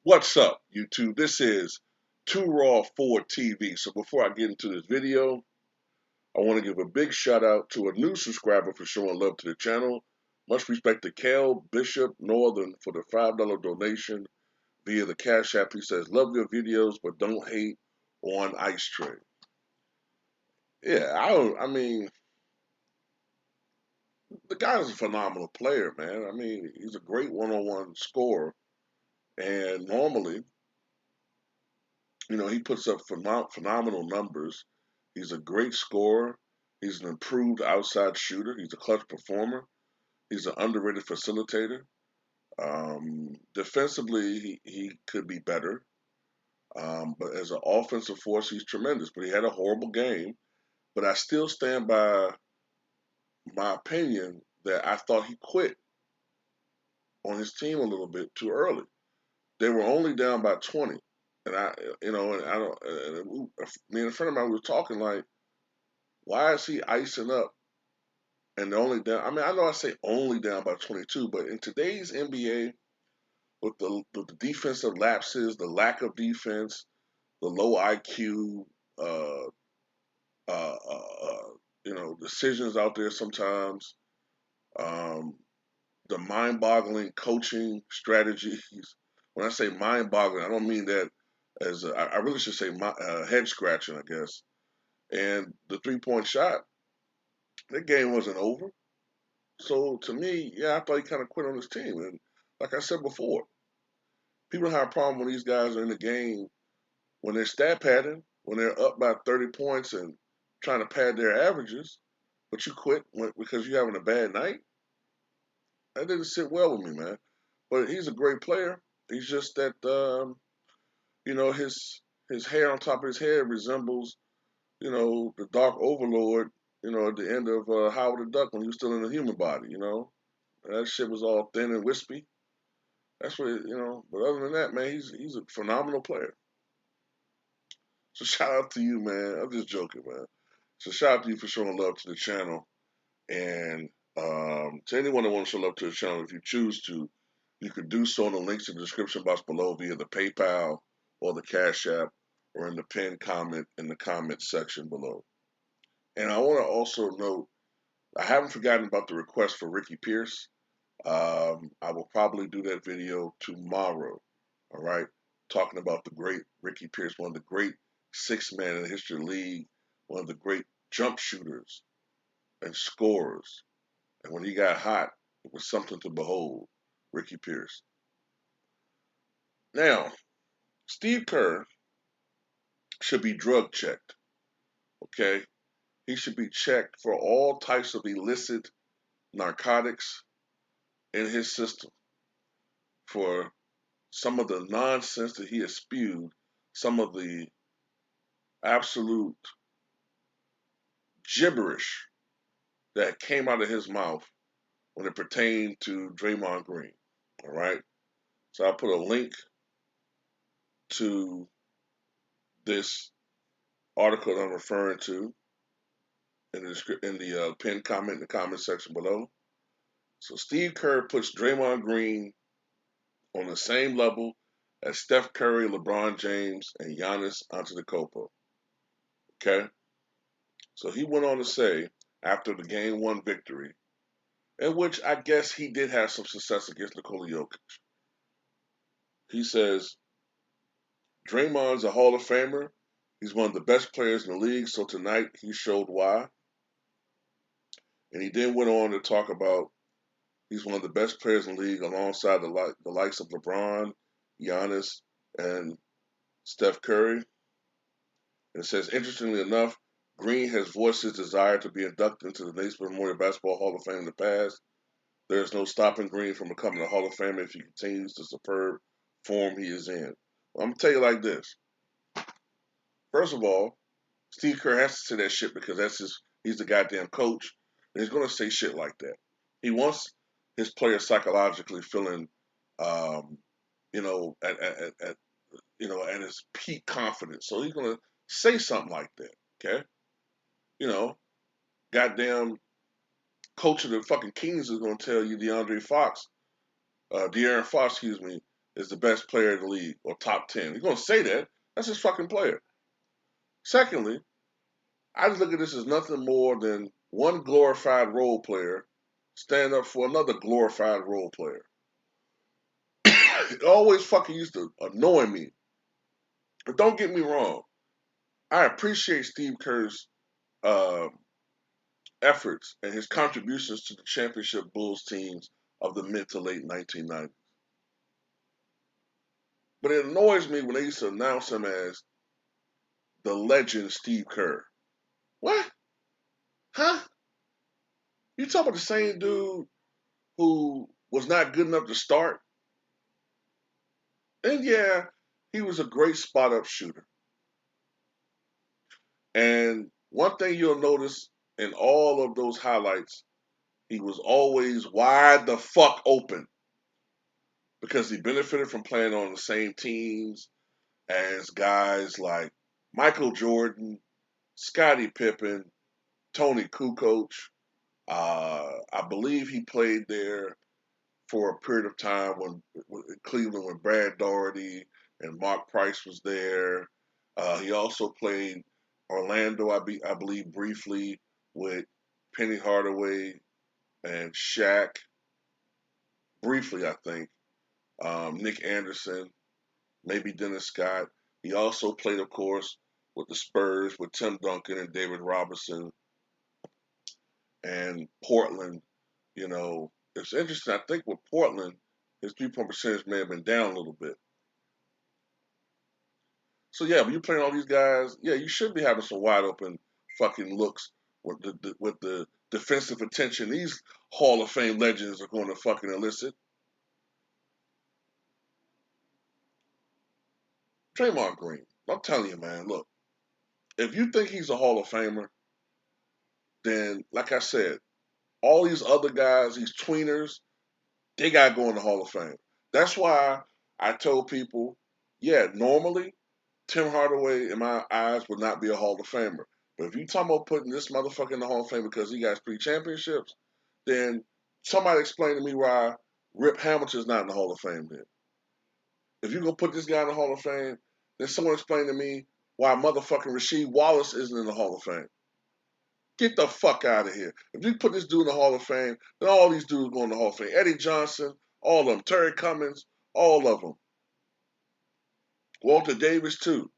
What's up, YouTube? This is Too Raw for TV. So before I get into this video, I want to give a big shout out to a new subscriber for showing love to the channel. Much respect to Cal Bishop Northern for the $5 donation via the Cash App. He says, love your videos, but don't hate on Ice Tray. Yeah, I mean, the guy's a phenomenal player, man. I mean, he's a great one-on-one scorer. And normally, he puts up phenomenal numbers. He's a great scorer. He's an improved outside shooter. He's a clutch performer. He's an underrated facilitator. Defensively, he could be better. But as an offensive force, he's tremendous. But he had a horrible game. But I still stand by my opinion that I thought he quit on his team a little bit too early. They were only down by 20. And me and a friend of mine were talking like, why is he icing up and they're only down? I mean, I know I say only down by 22, but in today's NBA, with the defensive lapses, the lack of defense, the low IQ, uh, uh, uh, uh, decisions out there sometimes, um, the mind-boggling coaching strategies. When I say mind-boggling, I don't mean that as I really should say head scratching, I guess. And the three-point shot, that game wasn't over. So to me, yeah, I thought he kind of quit on his team. And like I said before, people have a problem when these guys are in the game when they're stat padding, when they're up by 30 points and trying to pad their averages, but you quit because you're having a bad night. That didn't sit well with me, man. But he's a great player. He's just that, his hair on top of his head resembles, the Dark Overlord, at the end of Howard the Duck when he was still in the human body. That shit was all thin and wispy. That's what. But other than that, man, he's a phenomenal player. So shout out to you, man. I'm just joking, man. So shout out to you for showing love to the channel, and to anyone that wants to show love to the channel, if you choose to, you can do so in the links in the description box below via the PayPal or the Cash App, or in the pinned comment in the comment section below. And I want to also note, I haven't forgotten about the request for Ricky Pierce. I will probably do that video tomorrow. All right, talking about the great Ricky Pierce, one of the great six-man in the history of the league, one of the great jump shooters and scorers. And when he got hot, it was something to behold. Ricky Pierce. Now, Steve Kerr should be drug checked. Okay, he should be checked for all types of illicit narcotics in his system, for some of the nonsense that he has spewed, some of the absolute gibberish that came out of his mouth when it pertained to Draymond Green. All right. So I put a link to this article that I'm referring to in the pinned comment in the comment section below. So Steve Kerr puts Draymond Green on the same level as Steph Curry, LeBron James, and Giannis Antetokounmpo. Okay. So he went on to say after the Game 1 victory, in which I guess he did have some success against Nikola Jokic. He says, Draymond's a Hall of Famer. He's one of the best players in the league, so tonight he showed why. And he then went on to talk about he's one of the best players in the league alongside the likes of LeBron, Giannis, and Steph Curry. And it says, interestingly enough, Green has voiced his desire to be inducted into the Naismith Memorial Basketball Hall of Fame in the past. There is no stopping Green from becoming a Hall of Famer if he continues the superb form he is in. Well, I'm going to tell you like this. First of all, Steve Kerr has to say that shit because he's the goddamn coach, and he's going to say shit like that. He wants his players psychologically feeling, um, at his peak confidence. So he's going to say something like that, okay? Goddamn coach of the fucking Kings is going to tell you De'Aaron Fox, excuse me, is the best player in the league or top 10. He's going to say that. That's his fucking player. Secondly, I just look at this as nothing more than one glorified role player stand up for another glorified role player. It always fucking used to annoy me. But don't get me wrong. I appreciate Steve Kerr's uh, efforts and his contributions to the championship Bulls teams of the mid to late 1990s. But it annoys me when they used to announce him as the legend Steve Kerr. What? Huh? You talking about the same dude who was not good enough to start? And yeah, he was a great spot up shooter. And one thing you'll notice in all of those highlights, he was always wide the fuck open because he benefited from playing on the same teams as guys like Michael Jordan, Scottie Pippen, Tony Kukoc. I believe he played there for a period of time when Cleveland when Brad Daugherty and Mark Price was there. He also played Orlando, I believe, briefly with Penny Hardaway and Shaq. Briefly, I think. Nick Anderson, maybe Dennis Scott. He also played, of course, with the Spurs with Tim Duncan and David Robinson and Portland. You know, it's interesting. I think with Portland, his 3-point percentage may have been down a little bit. So yeah, when you're playing all these guys, yeah, you should be having some wide open fucking looks with the defensive attention these Hall of Fame legends are going to fucking elicit. Draymond Green, I'm telling you, man, look, if you think he's a Hall of Famer, then like I said, all these other guys, these tweeners, they got to go in the Hall of Fame. That's why I told people, yeah, normally Tim Hardaway, in my eyes, would not be a Hall of Famer. But if you talking about putting this motherfucker in the Hall of Fame because he got 3 championships, then somebody explain to me why Rip Hamilton's not in the Hall of Fame then. If you're going to put this guy in the Hall of Fame, then someone explain to me why motherfucking Rasheed Wallace isn't in the Hall of Fame. Get the fuck out of here. If you put this dude in the Hall of Fame, then all these dudes go in the Hall of Fame. Eddie Johnson, all of them. Terry Cummings, all of them. Walter Davis, too.